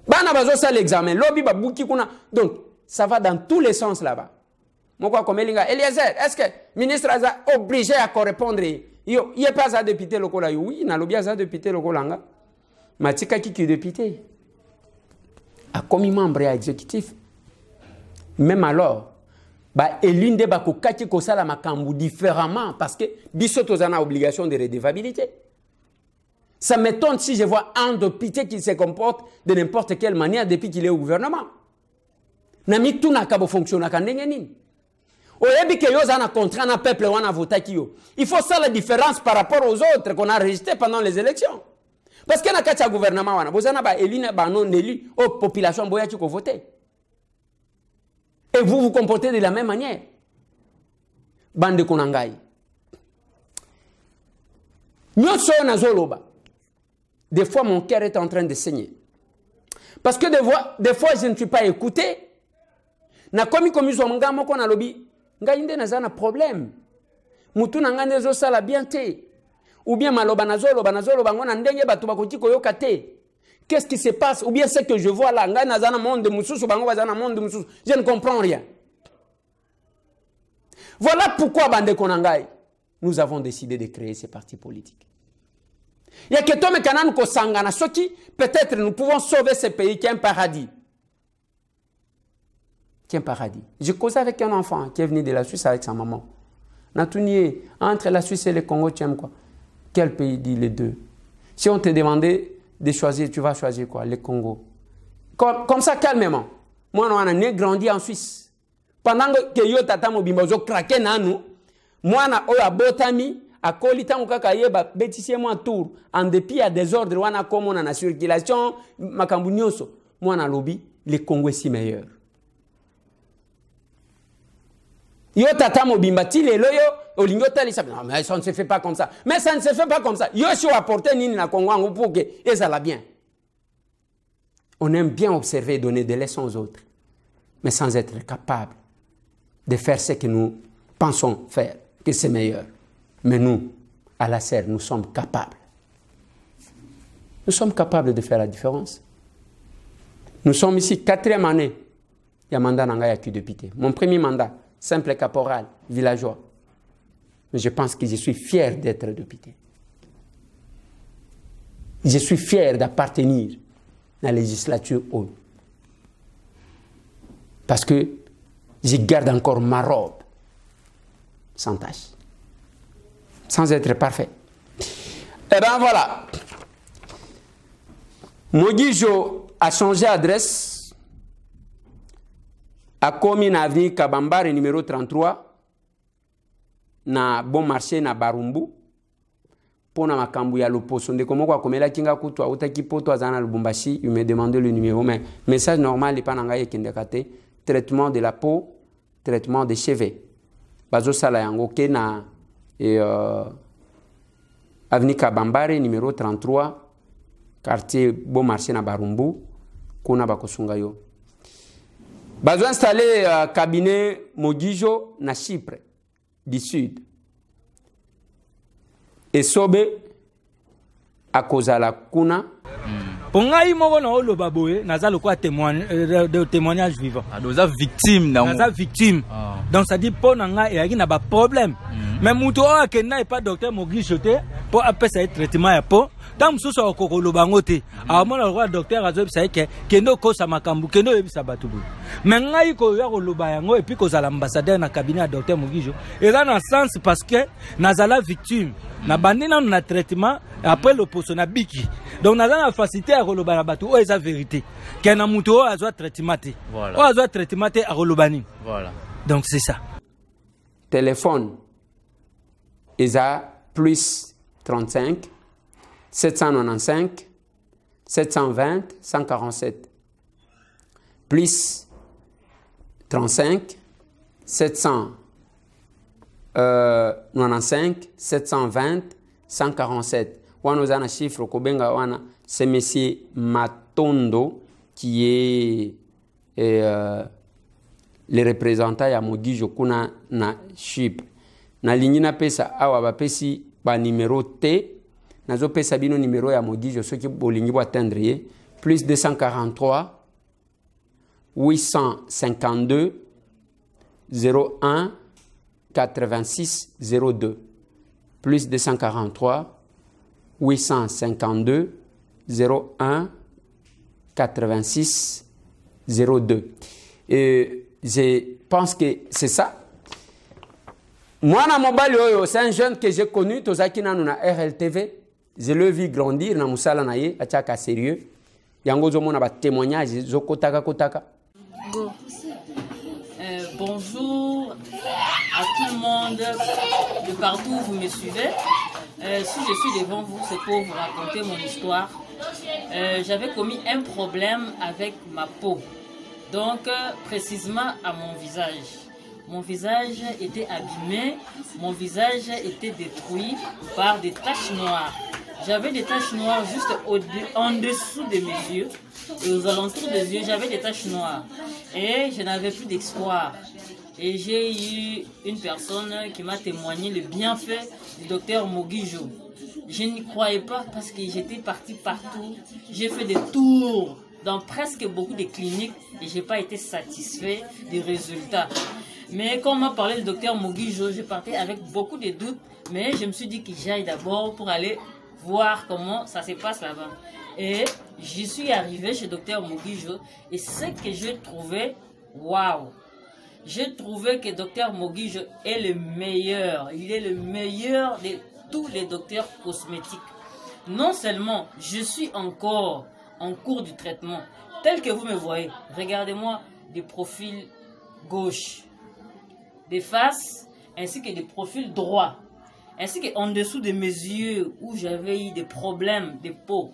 Bana bazo ça l'examen lobby ba buki kuna donc ça va dans tous les sens là-bas. Moko komelinga Eliezer est-ce que ministre a obligé à correspondre yo il est pas à député lokola oui na lobby à député lokolanga matika ki député a commis membre exécutif même alors bah l'une des bakokaki ko sala makambu différemment parce que biso tozana obligation de redevabilité Ça m'étonne si je vois un député qui se comporte de n'importe quelle manière depuis qu'il est au gouvernement. Nami tout n'a qu'à fonctionner quand nini. Oyebi que yo zana contraint un peuple wana voté qui yo. Il faut ça la différence par rapport aux autres qu'on a rejetés pendant les élections. Parce que na katia gouvernement wana bozana ba élu ba non élu aux population boya qui ko voter. Et vous vous comportez de la même manière. Bande konangai. Nyoso na zoloba. Des fois mon cœur est en train de saigner. Parce que des fois je ne suis pas écouté. Na komi so mga moko na lobi nga inde na zana problème mutu na ngane zo sala bien te ou bien maloba na zolo ngona ndenge batu bakoti koyoka te. Qu'est-ce qui se passe? Ou bien ce que je vois là nga na zana monde mususu bango bazana monde mususu, je ne comprends rien. Voilà pourquoi bande konangai nous avons décidé de créer ces partis politiques. Il y a que tome kanan ko sangana soki peut-être nous pouvons sauver ce pays qui est un paradis. Qui est un paradis. J'ai causé avec un enfant qui est venu de la Suisse avec sa maman. Natunier, entre la Suisse et le Congo, tu aimes quoi? Quel pays dit les deux? Si on te demandait de choisir, tu vas choisir quoi? Le Congo. Comme ça, calmement. Moi, on a grandi en Suisse. Pendant que yo tata mobimba zo craqué nanou, moi na oya botami a kolita mukaka yeba bétissier moi tour en dépit à désordre wana comme on a la circulation makambu nyonso. Moi na lobby, le Congo est si meilleur. Yo tata mobimba ti lelo yo olingo tali ça non mais ça ne se fait pas comme ça. Mais ça ne se fait pas comme ça. Yo si apporter nini na Congo ngo pour que et ça va bien. On aime bien observer et donner des leçons aux autres, mais sans être capable de faire ce que nous pensons faire, que c'est meilleur. Mais nous, à la serre, nous sommes capables. Nous sommes capables de faire la différence. Nous sommes ici, 4e année. Il y a mandat nanga ya député. Mon premier mandat, simple caporal, villageois. Mais je pense que je suis fier d'être député. Je suis fier d'appartenir à la législature haute. Parce que je garde encore ma robe sans tache, sans être parfait. Et bien voilà. Mogijo a changé d'adresse à commune avenue Kabambare numéro 33 na bon marché na Barumbu pour na makambu ya loposo ndeko moko akomela kinga kutu autaki poto azana Lubumbashi. Il me demandait le numéro, mais message normal pas nanga yekendekate. Traitement de la peau, traitement des cheveux. Bazo sala yango ke na avenue Kabambare numéro 33 quartier Bon Marché na Barumbu kuna bakosunga yo. Bazo installé cabinet Mogijo na Chypre du Sud. Et sobe a kozala kuna Pongai moko na oloba boye naza lokwa témoignage vivant. Adoza victime na naza victime. Donc ça dit pour nanga et na ba problème. Mais muto o kenda pas docteur Mogijo te pour appeler ça traitement ya peau. Tant mususu okoloba ngote. Amona le docteur azo ça ke kendo ko sa makambu kendo yebisa batu boye. Mais ngai ko ya koloba yango et puis ko za l'ambassadeur na cabinet ya docteur Mogijo. Et là dans sens parce que nazala victime. Na bandi na traitement après le poste na biki. Donc naza na facilité à koloba na batu o eza vérité. Que na mutu o azwa traitement te. O azwa traitement te a kolobani. Voilà. Donc c'est ça. Téléphone eza plus 35 795 720 147 plus 35 795 720 147. Wana ozana chiffre kobenga wana c'est monsieur Matondo qui est le représentant ya Mogijo kuna na Chypre. Na ligne pesa awa ba pesi ba numéro T nazo pesa bino numéro ya Mogijo soki bolingi bo atteindre ye plus 243 852 01 86 02 plus 243 852 01 86 02. Et je pense que c'est ça. Moi, na mobile, c'est un jeune que j'ai connu, Tozaki Nanouna RLTV. je le vis grandir na musala na ye atiaka sérieux yango ozomona batémoignage ezokotaka kotaka. Bon. Bonjour à tout le monde de partout où vous me suivez. Si je suis devant vous, c'est pour vous raconter mon histoire. J'avais commis un problème avec ma peau, donc précisément à mon visage. Mon visage était abîmé, mon visage était détruit par des taches noires. J'avais des taches noires juste en dessous de mes yeux et aux alentours des yeux, j'avais des taches noires. Et je n'avais plus d'espoir. Et j'ai eu une personne qui m'a témoigné le bienfait du docteur Mogijo. Je n'y croyais pas parce que j'étais partie partout. J'ai fait des tours dans presque beaucoup de cliniques et je n'ai pas été satisfait des résultats. Mais quand on m'a parlé du docteur Mogijo, je partais avec beaucoup de doutes, mais je me suis dit que j'aille d'abord pour aller voir comment ça se passe là-bas. Et j'y suis arrivé chez docteur Mogijo et ce que j'ai trouvé, waouh! J'ai trouvé que docteur Mogijo est le meilleur. Il est le meilleur de tous les docteurs cosmétiques. Non seulement je suis encore en cours du traitement, tel que vous me voyez, regardez-moi des profils gauche, des faces, ainsi que des profils droits, ainsi qu'en dessous de mes yeux où j'avais eu des problèmes de peau.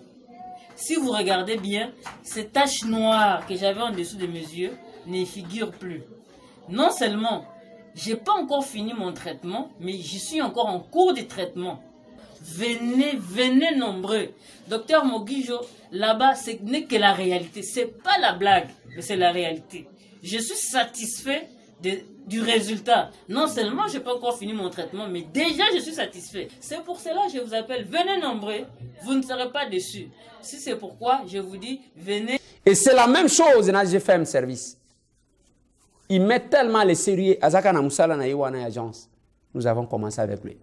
Si vous regardez bien, ces taches noires que j'avais en dessous de mes yeux ne figurent plus. Non seulement, j'ai pas encore fini mon traitement, mais je suis encore en cours de traitement. Venez, venez nombreux. Docteur Mogijo, là-bas, ce n'est que la réalité. C'est pas la blague, mais c'est la réalité. Je suis satisfait du résultat. Non seulement je n'ai pas encore fini mon traitement, mais déjà je suis satisfait. C'est pour cela que je vous appelle, venez nombreux, vous ne serez pas déçus. Si c'est pourquoi je vous dis, venez. Et c'est la même chose dans GFM Service. Il met tellement les sérieux. Azaka na musala na Iwana agence. Nous avons commencé avec lui.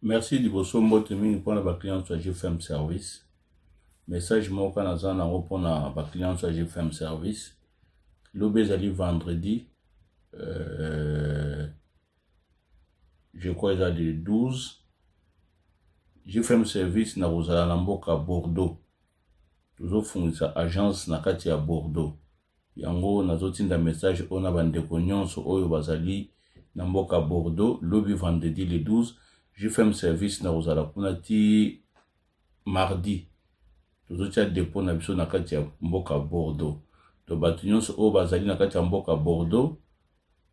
Merci Liboso Mbotemi pour la client sur GFM Service. Message moi quand on a pour la client sur GFM Service. L'obésali vendredi, je crois qu'il y a des 12. J'ai fait un service na Rosala Lamboka à Bordeaux. Toujours fournisseur agence na kati à Bordeaux. Yango nazotinda message on a bande nyonso oyo bazali na mboka Bordeaux. Lobby vendredi le 12. J'ai fait un service na Rosala Punati mardi. Toujours tia dépôt na biso na kati à mboka Bordeaux. To batunyonso o bazali na kati ya mboka Bordeaux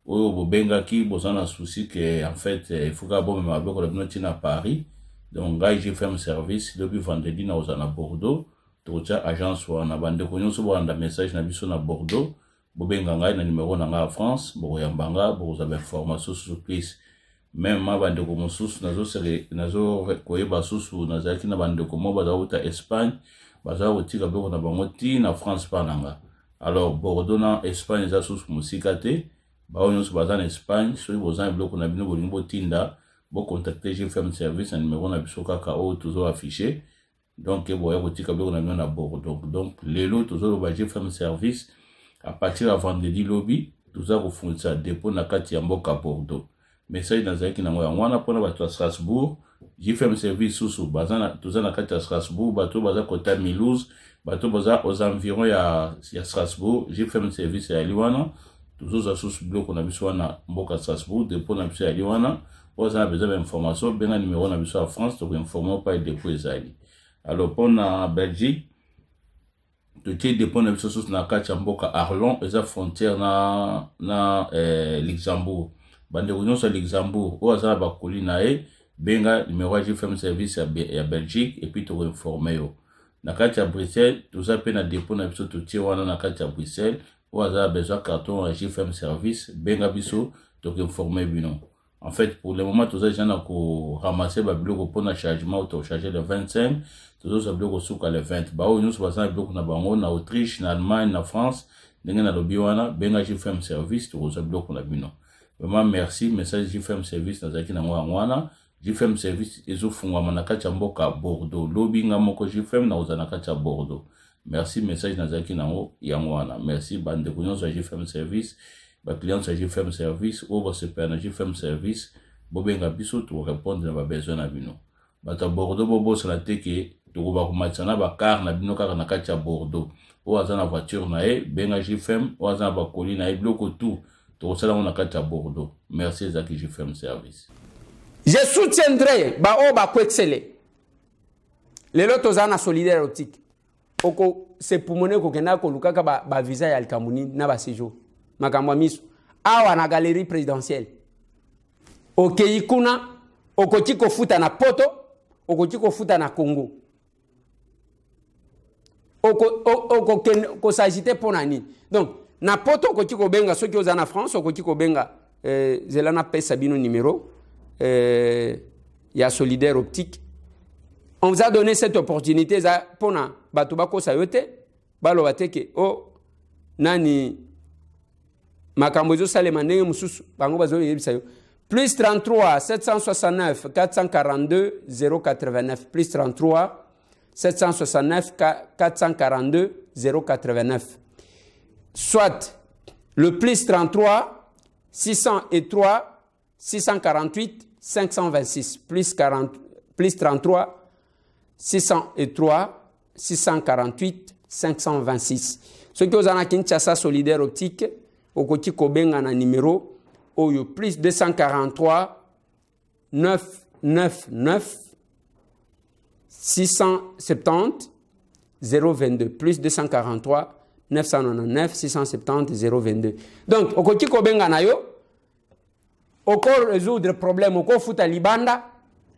oyo bobengaki bozana souci que en fait il faut que bon maboko la bino na Paris. Donc ngai j'ai fait un service depuis vendredi na ozana Bordeaux to tia agence wana bande ko nyonso boanda message na biso na Bordeaux bobenga ngai na numéro na nga France boyambanga bozaba information sur place. Même ma bande ko mosusu nazo koyeba susu nazaki na bande ko mo bazauta Espagne bazawo tika boko na bango ti na France pananga. Alors, Bordeaux, en Espagne, ils ont sous Moussikate. Baon sur en Espagne, sur les besoins de blocs, on a bien bolingo tinda. Bon, contacter, j'ai fait un service, un numéro, on a besoin KO, toujours affiché. Donc, vous voyez, vous tika on a bien à Bordeaux. Donc, les lots, toujours, j'ai fait un service. À partir de vendredi lobby, tout ça, vous faites ça, dépôt, na kati yamboka Bordeaux. Mais ça, dans un qui n'a pas, on a pour la Strasbourg. J'ai fait un service sous bazana, tout ça, na kati à Strasbourg, bateau, bazar, côté Milouz. Bateau bazar aux environs ya Strasbourg, j'ai fait un service à Liwana, toujours à sous bloc on a besoin na mboka Strasbourg, dépôt na besoin à Liwana, on a besoin d'informations, ben un numéro na besoin à France, donc informer pas le dépôt ezali. Alors pour na Belgique, tout est dépôt na besoin sous na kati mboka Arlon, eza frontière na Luxembourg. Bande réunion sur Luxembourg, ou azala ba kolina benga numéro j'ai fait un service à Belgique et puis tu informer yo. Na kati ya Bruxelles, tout ça peut na dépôt na biso tout wana na kati ya Bruxelles, ou a besoin carton à GFM service, benga biso, donc informer bino. En fait, pour le moment, tout ça, j'en ai ko ramasser ba bloc pour na chargement ou charger le 25, tout ça bloc souka le 20. Ba nous so bazan bloc na bango na Autriche, na Allemagne, na France, ndenge na lobby wana, benga GFM service, tout ça bloc na bino. Vraiment merci, message GFM service na zaki na ngwana. GFM service ezo fungwa na kati ya mboka Bordeaux. Lobby nga moko GFM na ozana kati ya Bordeaux. Merci message na zaki nango yangwana. Merci bande kunyonso GFM service. Ba clients à GFM service ou ba super na GFM service. Bobenga biso to répondre na ba besoin na bino. bato Bordeaux bobo sala teke to ba kumatsa na ba car na bino kaka na kati ya Bordeaux o aza na voiture na e benga JFM o aza na ba colis na e bloko tout to sala na kati ya Bordeaux. Merci Zaki JFM service. Je soutiendrai ba o ba ko exceller. Les lotos ana solidaire optique. Oko se pumone ko kena ko lukaka ba visa ya Alkamuni na ba séjour. Makamwa miso. Awa na galerie présidentielle. Okei kuna okoti ko futa na poto, okoti ko futa na Congo. Ko s'agiter pour nani. Donc na poto okoti ko benga soki oza na France, okoti ko benga zelana pesa bino numéro ya solidaire optique. On vous a donné cette opportunité pour na batuba ko sayote balo bateke o nani makambozo salema ndenge mususu bango bazo yebisa yo. Plus 33 769 442 089 plus 33 769 442 089 soit le plus 33 603 648 526 plus 33 603 648 526. Ce que vous avez Kinshasa solidaire optique au côté Kobenga na numéro Oyo plus 243 999 670 022 plus 243 999 670 022. Donc au côté Kobenga na yo oko résoudre problème oko futa libanda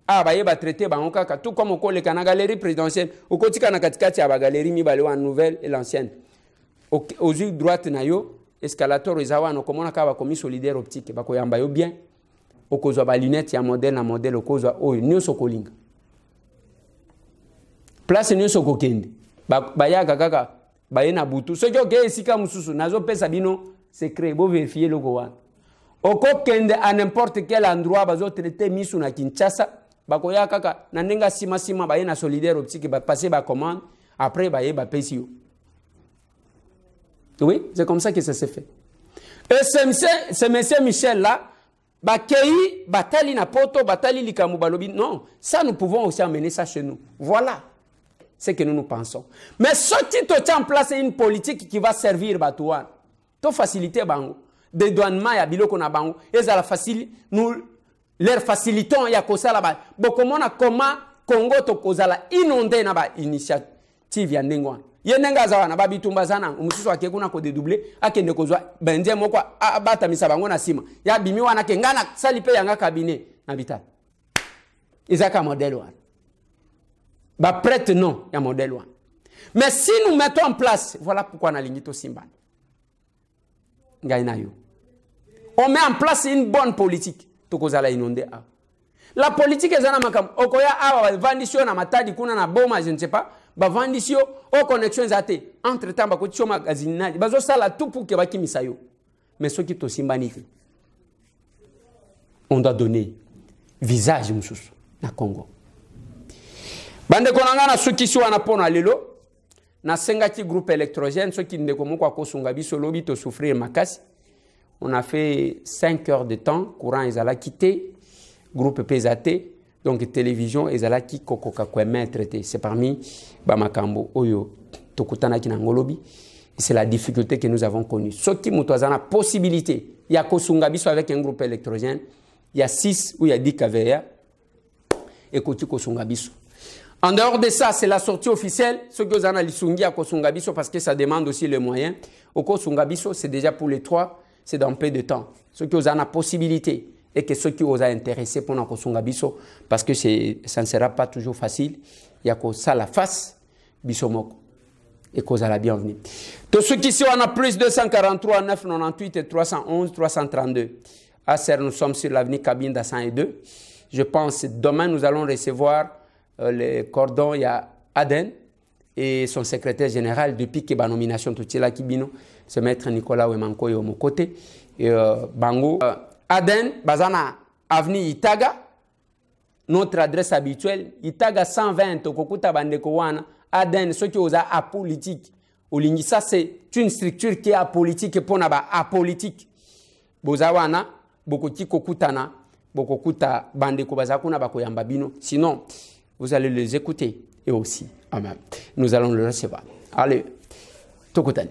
ah ba yeba traiter ba kaka tout comme oko le kana galerie présidentielle oko tika na katikati ya ba galerie mi ba le nouvelle et l'ancienne aux yeux droite na yo escalator ezawano komona ka ba komi solidaire optique ba ko yamba yo bien okozwa ba lunette ya modèle na modèle okozwa oyo nyoso kolinga place nyoso kokende ba yaga kaka ba yena butu soki oke esika mususu nazo pesa bino secret bo vérifier loko wana oko kende à n'importe quel endroit bazo traiter misu na Kinshasa ba ko ya kaka na ndenga sima ba yena solidaire optique ba passer ba commande après ba yeba pesi yo. Oui, c'est comme ça que ça s'est fait. Et ce monsieur Michel-là, Bakei, Batali Napoto, Batali Likamu Balobi, non, ça nous pouvons aussi amener ça chez nous. Voilà ce que nous pensons. Mais ce qui te tient en place, c'est une politique qui va servir Batouan. To faciliter Bango. Dédouanement, ya biloko na Bango. Et ça la facilite, nous leur facilitons, ya kosa là-bas. Bon, comment Congo to kozala inondé na ba initiative ya ndengwan. Yenenga zawa na babitumba sana umususu akekuna ko dédoubler akende kozwa benje moko abata misabango na sima ya bimi wana kengana salipe yanga cabinet na vital izaka modèle wana ba prête non ya modèle wana. Mais si nous mettons en place, voilà pourquoi on a l'ingito simban ngaina yo, on met en place une bonne politique to kozala inondé a la politique ezana makam okoya awa vandisio na matadi kuna na boma je ne sais pas ba vandisio o connexion zate entre temps ba ko tio magazine na bazo sala tout pour que ba kimisa yo. Mais ce qui to simbanike on doit donner visage mususu na Congo bande konanga na soki si wana pona lelo na sengaki groupe électrogène soki ndeko moko akosunga biso lobi to souffrir makasi. On a fait 5 heures de temps courant ezala quitté groupe PZT, donc télévision ezala ki kokoka kweme traité. C'est parmi bamakambo oyo tokutana ki na ngolobi. C'est la difficulté que nous avons connue. Ce qui mutazana possibilité, il y a kosunga biso avec un groupe électrogène, il y a 6 ou il y a 10 KVA et koti kosunga biso. En dehors de ça, c'est la sortie officielle. Ce que vous avez lisungi à kosunga biso parce que ça demande aussi les moyens. Au kosunga biso, c'est déjà pour les 3, c'est dans peu de temps. Ce que vous avez la possibilité et que ceux qui vous ont intéressé pour Nakosunga Biso, parce que ça ne sera pas toujours facile, il y a que ça la face, Bisomoko, et que vous avez la bienvenue. Tous ceux qui sont, on a plus 243, 998 et 311, 332. À Serre, nous sommes sur l'avenue Cabinda 102. Je pense demain, nous allons recevoir le cordon, il y a Aden et son secrétaire général depuis que la nomination de Tchela Kibino, c'est maître Nicolas Wemanko et au mon côté. Et Bango. Aden, Bazana, avenue Itaga, notre adresse habituelle, Itaga 120, Kokuta Bandekowana, Aden, ce qui est apolitique. Ça, c'est une structure qui est apolitique et pour naba apolitique. Bozawana, Bokoti Kokutana, Bokokuta Bandeko Bazakuna Bakoyambabino. Sinon, vous allez les écouter et aussi. Amen. Nous allons le recevoir. Allez, Tokotani.